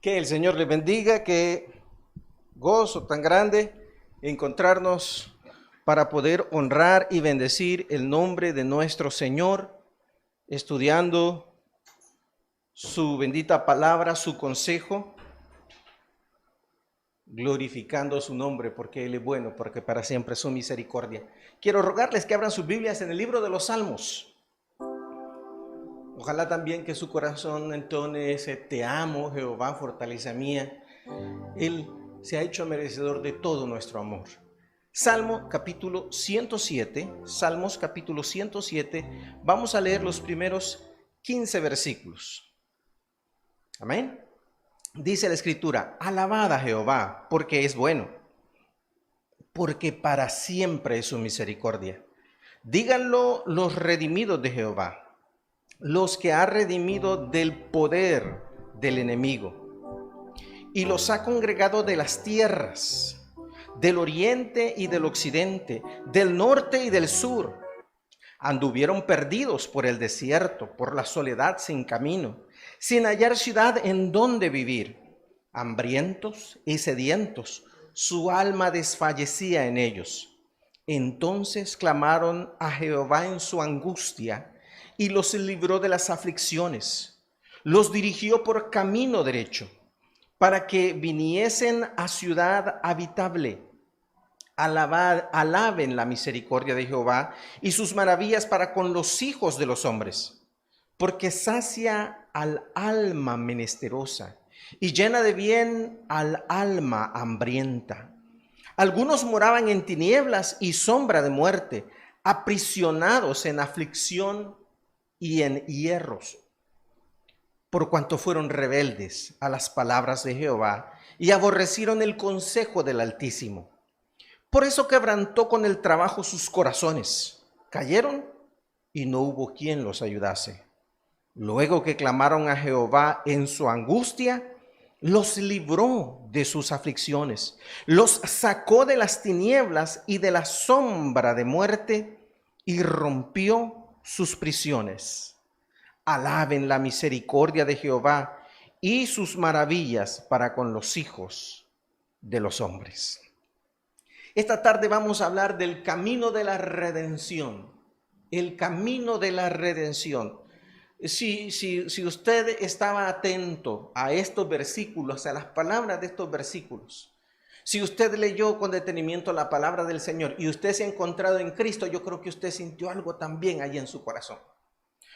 Que el Señor les bendiga, qué gozo tan grande encontrarnos para poder honrar y bendecir el nombre de nuestro Señor, estudiando su bendita palabra, su consejo, glorificando su nombre, porque Él es bueno, porque para siempre es su misericordia. Quiero rogarles que abran sus Biblias en el libro de los Salmos. Ojalá también que su corazón entone ese te amo, Jehová, fortaleza mía. Él se ha hecho merecedor de todo nuestro amor. Salmo capítulo 107, Salmos capítulo 107, vamos a leer los primeros 15 versículos. Amén. Dice la escritura, alabad a Jehová, porque es bueno, porque para siempre es su misericordia. Díganlo los redimidos de Jehová, los que ha redimido del poder del enemigo, y los ha congregado de las tierras, del oriente y del occidente, del norte y del sur. Anduvieron perdidos por el desierto, por la soledad sin camino, sin hallar ciudad en donde vivir. Hambrientos y sedientos, su alma desfallecía en ellos. Entonces clamaron a Jehová en su angustia y los libró de las aflicciones. Los dirigió por camino derecho, para que viniesen a ciudad habitable. Alaben la misericordia de Jehová y sus maravillas para con los hijos de los hombres, porque sacia al alma menesterosa y llena de bien al alma hambrienta. Algunos moraban en tinieblas y sombra de muerte, aprisionados en aflicción y en hierros, por cuanto fueron rebeldes a las palabras de Jehová y aborrecieron el consejo del Altísimo. Por eso quebrantó con el trabajo sus corazones. Cayeron y no hubo quien los ayudase. Luego que clamaron a Jehová en su angustia, los libró de sus aflicciones. Los sacó de las tinieblas y de la sombra de muerte y rompió sus prisiones. Alaben la misericordia de Jehová y sus maravillas para con los hijos de los hombres. Esta tarde vamos a hablar del camino de la redención. El camino de la redención. Si usted estaba atento a estos versículos, a las palabras de estos versículos, si usted leyó con detenimiento la palabra del Señor y usted se ha encontrado en Cristo, yo creo que usted sintió algo también allí en su corazón.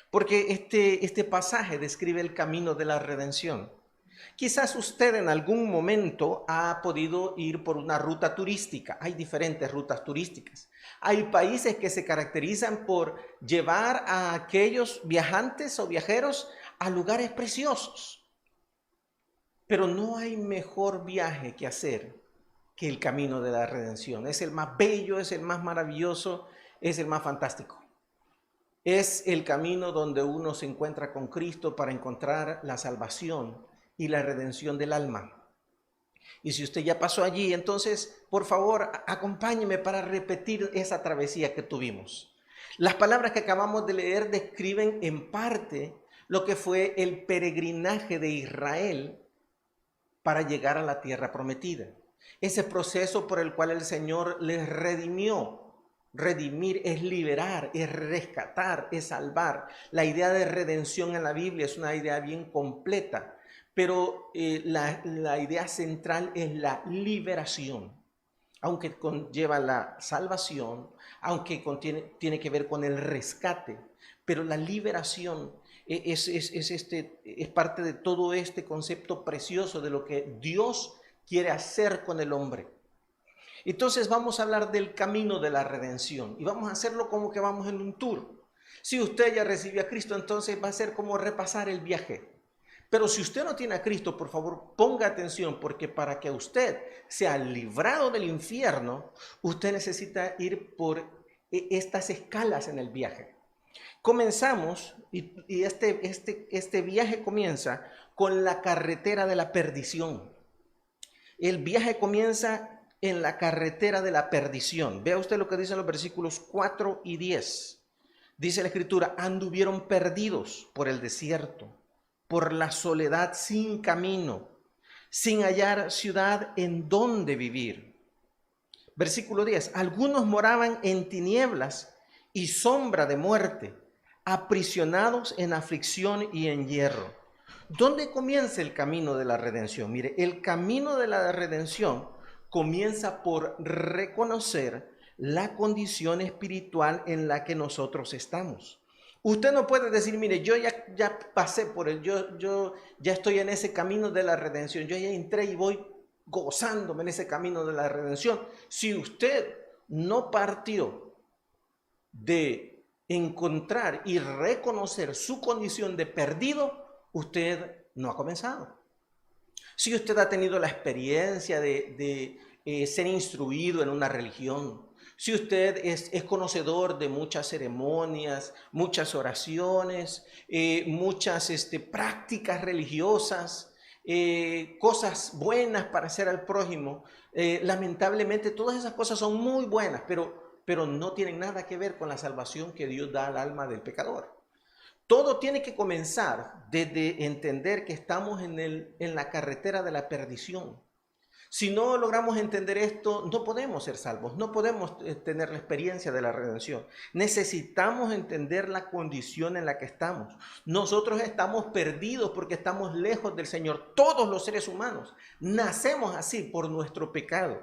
Porque este pasaje describe el camino de la redención. Quizás usted en algún momento ha podido ir por una ruta turística. Hay diferentes rutas turísticas. Hay países que se caracterizan por llevar a aquellos viajantes o viajeros a lugares preciosos. Pero no hay mejor viaje que hacer que el camino de la redención. Es el más bello, es el más maravilloso, es el más fantástico. Es el camino donde uno se encuentra con Cristo para encontrar la salvación y la redención del alma. Y si usted ya pasó allí, entonces, por favor, acompáñeme para repetir esa travesía que tuvimos. Las palabras que acabamos de leer describen en parte lo que fue el peregrinaje de Israel para llegar a la tierra prometida. Ese proceso por el cual el Señor les redimió. Redimir es liberar, es rescatar, es salvar. La idea de redención en la Biblia es una idea bien completa. Pero la idea central es la liberación, aunque conlleva la salvación, aunque tiene que ver con el rescate, pero la liberación es parte de todo este concepto precioso de lo que Dios quiere hacer con el hombre. Entonces vamos a hablar del camino de la redención y vamos a hacerlo como que vamos en un tour. Si usted ya recibió a Cristo, entonces va a ser como repasar el viaje. Pero si usted no tiene a Cristo, por favor, ponga atención, porque para que usted sea librado del infierno, usted necesita ir por estas escalas en el viaje. Comenzamos, y este viaje comienza con la carretera de la perdición. El viaje comienza en la carretera de la perdición. Vea usted lo que dicen los versículos 4 y 10. Dice la Escritura, anduvieron perdidos por el desierto, por la soledad sin camino. sin hallar ciudad en donde vivir. Versículo 10. Algunos moraban en tinieblas y sombra de muerte, aprisionados en aflicción y en hierro. ¿Dónde comienza el camino de la redención? Mire, el camino de la redención comienza por reconocer la condición espiritual en la que nosotros estamos. Usted no puede decir, mire, yo ya pasé por yo ya estoy en ese camino de la redención, yo ya entré y voy gozándome en ese camino de la redención. Si usted no partió de encontrar y reconocer su condición de perdido, usted no ha comenzado. Si usted ha tenido la experiencia de ser instruido en una religión, si usted es conocedor de muchas ceremonias, muchas oraciones, muchas prácticas religiosas, cosas buenas para hacer al prójimo, lamentablemente todas esas cosas son muy buenas, pero no tienen nada que ver con la salvación que Dios da al alma del pecador. Todo tiene que comenzar desde entender que estamos en la carretera de la perdición. Si no logramos entender esto, no podemos ser salvos, no podemos tener la experiencia de la redención. Necesitamos entender la condición en la que estamos. Nosotros estamos perdidos porque estamos lejos del Señor. Todos los seres humanos nacemos así por nuestro pecado.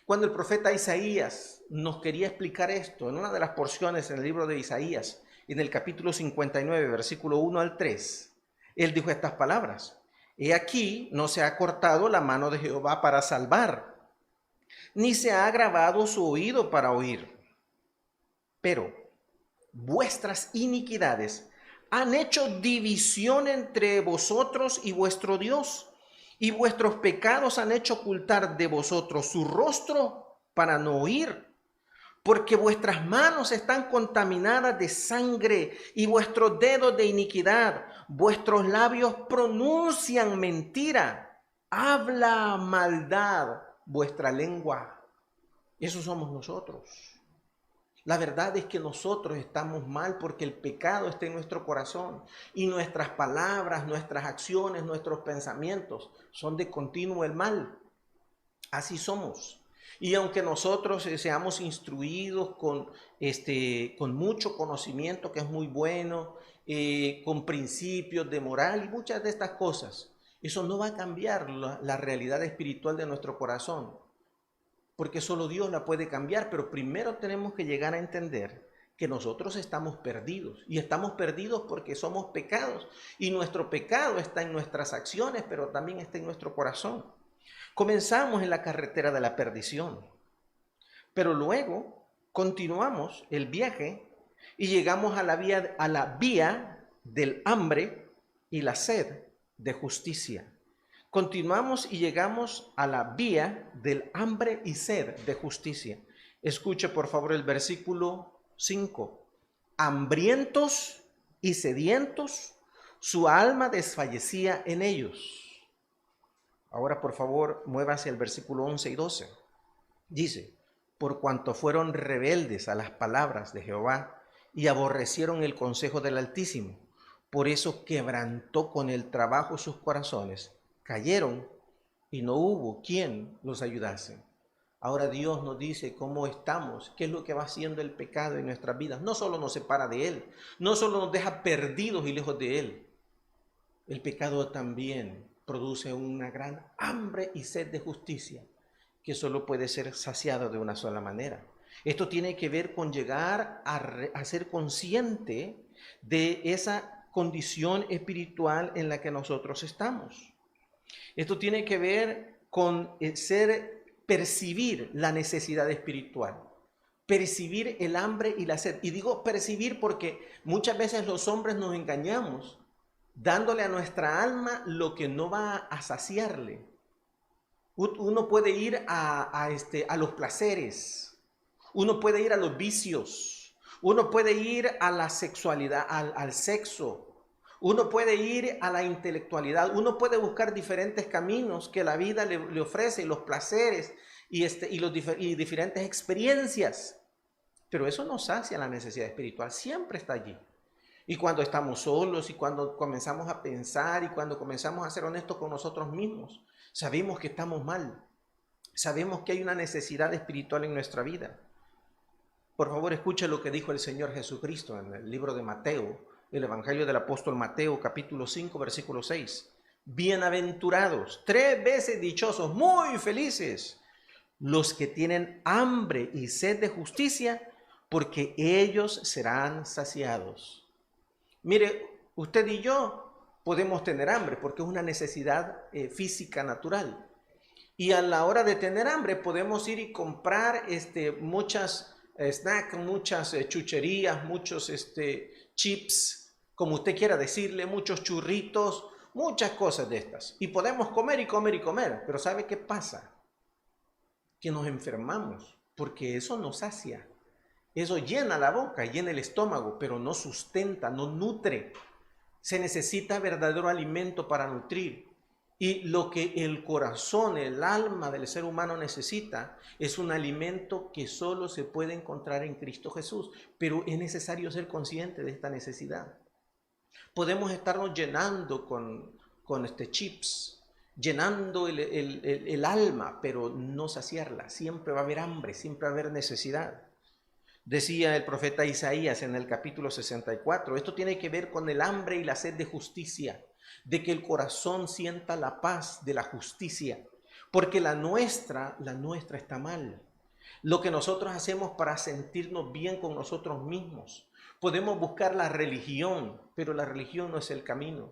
Cuando el profeta Isaías nos quería explicar esto, en una de las porciones en el libro de Isaías, en el capítulo 59, versículo 1 al 3, él dijo estas palabras: He aquí, no se ha cortado la mano de Jehová para salvar, ni se ha agravado su oído para oír. Pero vuestras iniquidades han hecho división entre vosotros y vuestro Dios, y vuestros pecados han hecho ocultar de vosotros su rostro para no oír. Porque vuestras manos están contaminadas de sangre y vuestros dedos de iniquidad. Vuestros labios pronuncian mentira. Habla maldad vuestra lengua. Eso somos nosotros. La verdad es que nosotros estamos mal porque el pecado está en nuestro corazón. Y nuestras palabras, nuestras acciones, nuestros pensamientos son de continuo el mal. Así somos. Y aunque nosotros seamos instruidos con mucho conocimiento, que es muy bueno, con principios de moral y muchas de estas cosas, eso no va a cambiar la realidad espiritual de nuestro corazón, porque solo Dios la puede cambiar. Pero primero tenemos que llegar a entender que nosotros estamos perdidos, y estamos perdidos porque somos pecados, y nuestro pecado está en nuestras acciones, pero también está en nuestro corazón. Comenzamos en la carretera de la perdición, pero luego continuamos el viaje y llegamos a la vía del hambre y la sed de justicia. Continuamos y llegamos a la vía del hambre y sed de justicia. Escuche por favor el versículo 5. Hambrientos y sedientos, su alma desfallecía en ellos. Ahora, por favor, muévase al versículo 11 y 12. Dice: por cuanto fueron rebeldes a las palabras de Jehová y aborrecieron el consejo del Altísimo, por eso quebrantó con el trabajo sus corazones, cayeron y no hubo quien los ayudase. Ahora Dios nos dice cómo estamos, qué es lo que va haciendo el pecado en nuestras vidas. No solo nos separa de Él, no solo nos deja perdidos y lejos de Él. El pecado también produce una gran hambre y sed de justicia que solo puede ser saciado de una sola manera. Esto tiene que ver con llegar a ser consciente de esa condición espiritual en la que nosotros estamos. Esto tiene que ver con percibir la necesidad espiritual, percibir el hambre y la sed. Y digo percibir porque muchas veces los hombres nos engañamos dándole a nuestra alma lo que no va a saciarle. Uno puede ir a los placeres, uno puede ir a los vicios, uno puede ir a la sexualidad, al sexo, uno puede ir a la intelectualidad, uno puede buscar diferentes caminos que la vida le ofrece, y los placeres y diferentes experiencias. Pero eso no sacia la necesidad espiritual, siempre está allí. Y cuando estamos solos y cuando comenzamos a pensar y cuando comenzamos a ser honestos con nosotros mismos, Sabemos que estamos mal. Sabemos que hay una necesidad espiritual en nuestra vida. Por favor, escuche lo que dijo el Señor Jesucristo en el libro de Mateo, el Evangelio del apóstol Mateo, capítulo 5, versículo 6. Bienaventurados, 3 veces dichosos, muy felices, los que tienen hambre y sed de justicia, porque ellos serán saciados. Mire, usted y yo podemos tener hambre porque es una necesidad física natural. Y a la hora de tener hambre podemos ir y comprar muchas snacks, muchas chucherías, muchos chips, como usted quiera decirle, muchos churritos, muchas cosas de estas. Y podemos comer y comer y comer. Pero ¿sabe qué pasa? Que nos enfermamos porque eso nos sacia. Eso llena la boca, llena el estómago, pero no sustenta, no nutre. Se necesita verdadero alimento para nutrir. Y lo que el corazón, el alma del ser humano necesita es un alimento que solo se puede encontrar en Cristo Jesús. Pero es necesario ser consciente de esta necesidad. Podemos estarnos llenando con chips, llenando el alma, pero no saciarla. Siempre va a haber hambre, siempre va a haber necesidad. Decía el profeta Isaías en el capítulo 64, esto tiene que ver con el hambre y la sed de justicia, de que el corazón sienta la paz de la justicia, porque la nuestra está mal. Lo que nosotros hacemos para sentirnos bien con nosotros mismos. Podemos buscar la religión, pero la religión no es el camino.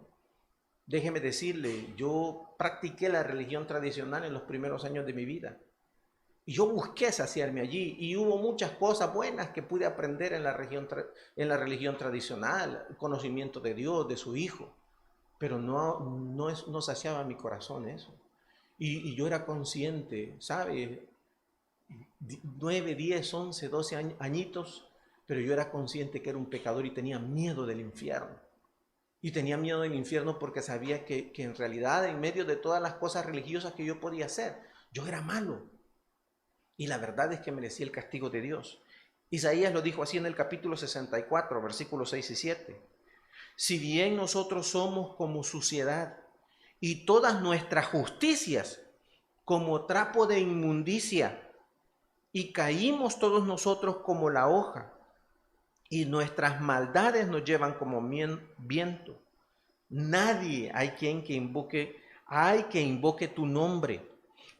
Déjeme decirle, yo practiqué la religión tradicional en los primeros años de mi vida. Y yo busqué saciarme allí y hubo muchas cosas buenas que pude aprender en la religión tradicional, el conocimiento de Dios, de su Hijo, pero no saciaba mi corazón eso. Y yo era consciente, ¿sabe? 9, 10, 11, 12 añitos, pero yo era consciente que era un pecador y tenía miedo del infierno. Y tenía miedo del infierno porque sabía que en realidad, en medio de todas las cosas religiosas que yo podía hacer, yo era malo. Y la verdad es que merecía el castigo de Dios. Isaías lo dijo así en el capítulo 64, versículos 6 y 7. Si bien nosotros somos como suciedad y todas nuestras justicias como trapo de inmundicia, y caímos todos nosotros como la hoja, y nuestras maldades nos llevan como viento. Nadie hay que invoque tu nombre,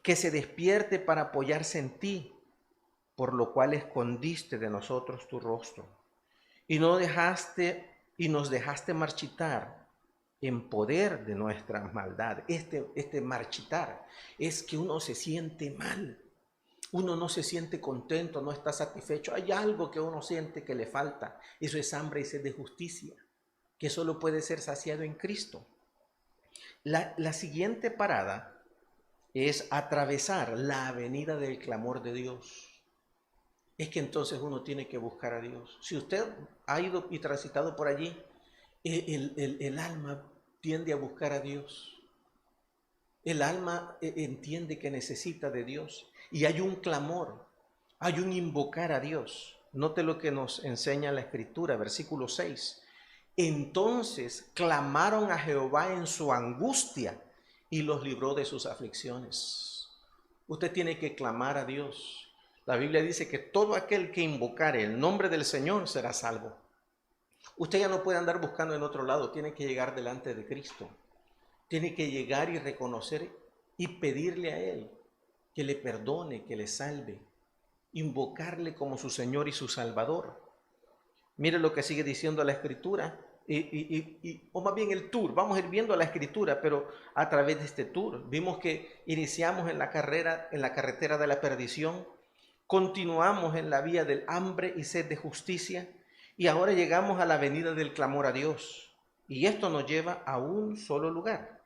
que se despierte para apoyarse en ti, por lo cual escondiste de nosotros tu rostro, y nos dejaste marchitar en poder de nuestra maldad. Este marchitar es que uno se siente mal, uno no se siente contento, no está satisfecho, hay algo que uno siente que le falta. Eso es hambre y sed de justicia, que solo puede ser saciado en Cristo. La siguiente parada es atravesar la avenida del clamor de Dios. Es que entonces uno tiene que buscar a Dios. Si usted ha ido y transitado por allí, el alma tiende a buscar a Dios. El alma entiende que necesita de Dios. Y hay un clamor, hay un invocar a Dios. Note lo que nos enseña la Escritura, versículo 6. Entonces clamaron a Jehová en su angustia y los libró de sus aflicciones. Usted tiene que clamar a Dios. La Biblia dice que todo aquel que invocare el nombre del Señor será salvo. Usted ya no puede andar buscando en otro lado, tiene que llegar delante de Cristo. Tiene que llegar y reconocer y pedirle a Él que le perdone, que le salve. Invocarle como su Señor y su Salvador. Mire lo que sigue diciendo la Escritura, o más bien el tour. Vamos a ir viendo la Escritura, pero a través de este tour. Vimos que iniciamos en la carretera de la perdición, continuamos en la vía del hambre y sed de justicia, y ahora llegamos a la avenida del clamor a Dios. Y esto nos lleva a un solo lugar.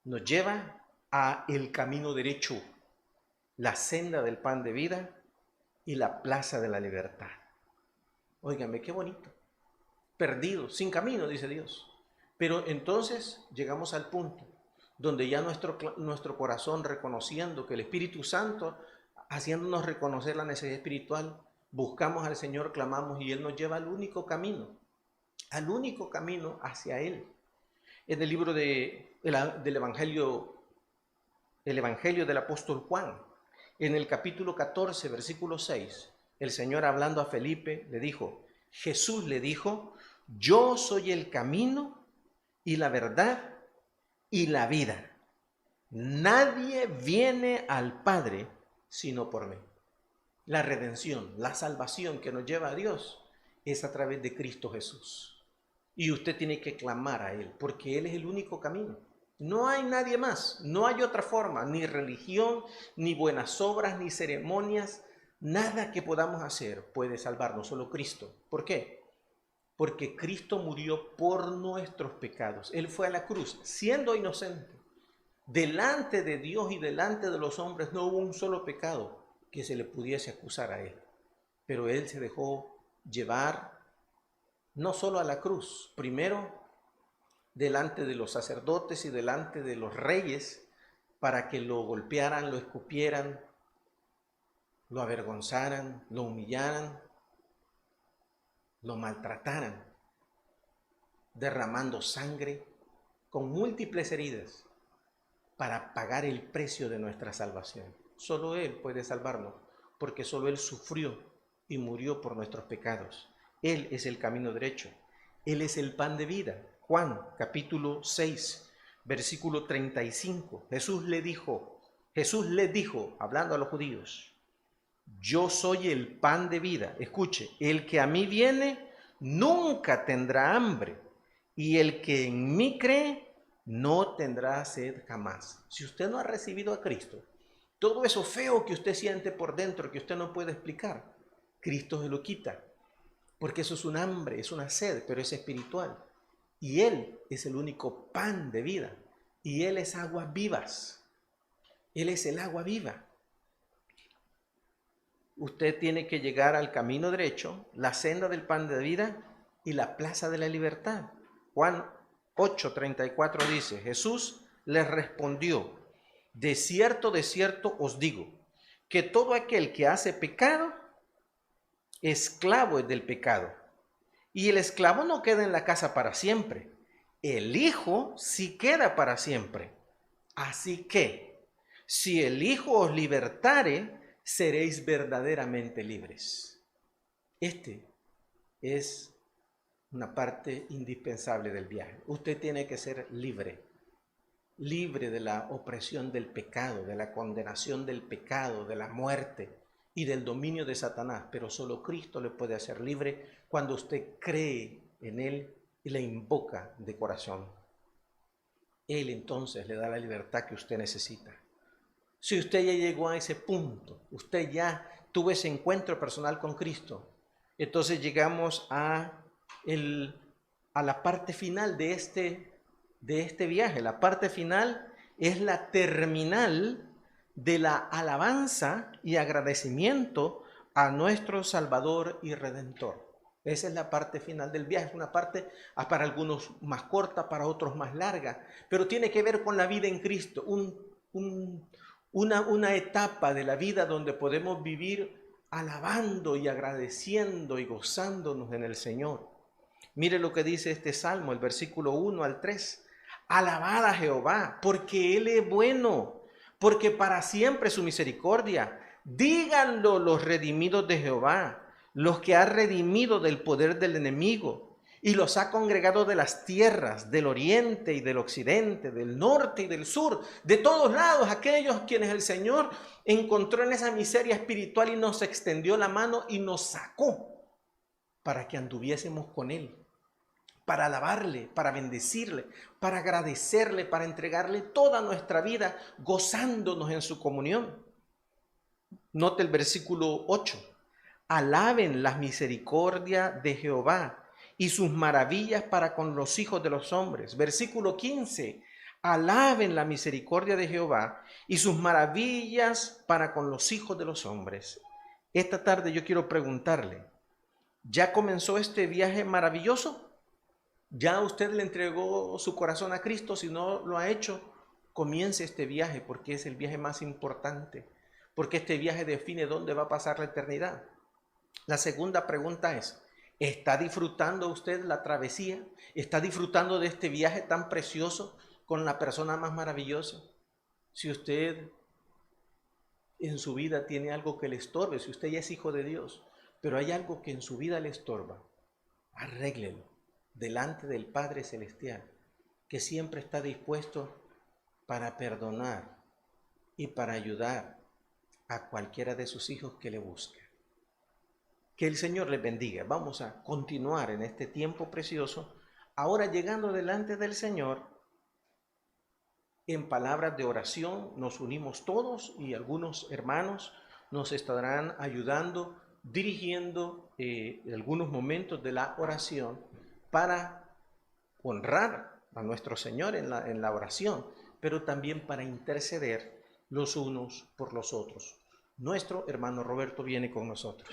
Nos lleva a el camino derecho, la senda del pan de vida y la plaza de la libertad. Óigame, qué bonito. Perdidos, sin camino, dice Dios. Pero entonces llegamos al punto donde ya nuestro corazón, reconociendo que el Espíritu Santo, haciéndonos reconocer la necesidad espiritual, buscamos al Señor, clamamos y Él nos lleva al único camino hacia Él. En el libro del Evangelio el Evangelio del apóstol Juan. En el capítulo 14, versículo 6, el Señor hablando a Felipe le dijo, Jesús le dijo, yo soy el camino y la verdad y la vida. Nadie viene al Padre sino por mí. La redención, la salvación que nos lleva a Dios es a través de Cristo Jesús. Y usted tiene que clamar a Él, porque Él es el único camino. No hay nadie más, no hay otra forma, ni religión, ni buenas obras, ni ceremonias, nada que podamos hacer puede salvarnos, solo Cristo. ¿Por qué? Porque Cristo murió por nuestros pecados. Él fue a la cruz, siendo inocente. Delante de Dios y delante de los hombres no hubo un solo pecado que se le pudiese acusar a Él. Pero Él se dejó llevar no solo a la cruz, primero delante de los sacerdotes y delante de los reyes, para que lo golpearan, lo escupieran, lo avergonzaran, lo humillaran, lo maltrataran, derramando sangre con múltiples heridas para pagar el precio de nuestra salvación. Solo Él puede salvarnos, porque solo Él sufrió y murió por nuestros pecados. Él es el camino derecho, Él es el pan de vida. Juan capítulo 6, versículo 35. Jesús le dijo, hablando a los judíos, yo soy el pan de vida. Escuche, el que a mí viene nunca tendrá hambre, y el que en mí cree no tendrá sed jamás. Si usted no ha recibido a Cristo, todo eso feo que usted siente por dentro, que usted no puede explicar, Cristo se lo quita, porque eso es un hambre, es una sed, pero es espiritual. Y Él es el único pan de vida, y Él es aguas vivas. Él es el agua viva. Usted tiene que llegar al camino derecho, la senda del pan de vida y la plaza de la libertad. Juan 8:34 dice, Jesús les respondió, de cierto os digo, que todo aquel que hace pecado, esclavo es del pecado. Y el esclavo no queda en la casa para siempre, el Hijo sí queda para siempre. Así que, si el Hijo os libertare, seréis verdaderamente libres. Este es una parte indispensable del viaje. Usted tiene que ser libre, libre de la opresión del pecado, de la condenación del pecado, de la muerte y del dominio de Satanás. Pero solo Cristo le puede hacer libre cuando usted cree en Él y le invoca de corazón. Él entonces le da la libertad que usted necesita. Si usted ya llegó a ese punto, usted ya tuvo ese encuentro personal con Cristo, entonces llegamos a la parte final de este viaje. La parte final es la terminal de la alabanza y agradecimiento a nuestro Salvador y Redentor. Esa es la parte final del viaje. Es una parte para algunos más corta, para otros más larga, pero tiene que ver con la vida en Cristo, una etapa de la vida donde podemos vivir alabando y agradeciendo y gozándonos en el Señor. Mire lo que dice este salmo, el versículo 1 al 3. Alabad a Jehová, porque Él es bueno, porque para siempre su misericordia. Díganlo los redimidos de Jehová, los que ha redimido del poder del enemigo, y los ha congregado de las tierras, del oriente y del occidente, del norte y del sur, de todos lados, aquellos quienes el Señor encontró en esa miseria espiritual y nos extendió la mano y nos sacó para que anduviésemos con Él, para alabarle, para bendecirle, para agradecerle, para entregarle toda nuestra vida, gozándonos en su comunión. Note el versículo 8. Alaben la misericordia de Jehová y sus maravillas para con los hijos de los hombres. Versículo 15. Alaben la misericordia de Jehová y sus maravillas para con los hijos de los hombres. Esta tarde yo quiero preguntarle, ¿ya comenzó este viaje maravilloso? ¿Ya usted le entregó su corazón a Cristo? Si no lo ha hecho, comience este viaje, porque es el viaje más importante, porque este viaje define dónde va a pasar la eternidad. La segunda pregunta es, ¿está disfrutando usted la travesía? ¿Está disfrutando de este viaje tan precioso con la persona más maravillosa? Si usted en su vida tiene algo que le estorbe, si usted ya es hijo de Dios, pero hay algo que en su vida le estorba, arréglelo delante del Padre Celestial, que siempre está dispuesto para perdonar y para ayudar a cualquiera de sus hijos que le busque. Que el Señor les bendiga. Vamos a continuar en este tiempo precioso, ahora llegando delante del Señor en palabras de oración. Nos unimos todos y algunos hermanos nos estarán ayudando, dirigiendo algunos momentos de la oración para honrar a nuestro Señor en la oración, pero también para interceder los unos por los otros. Nuestro hermano Roberto viene con nosotros.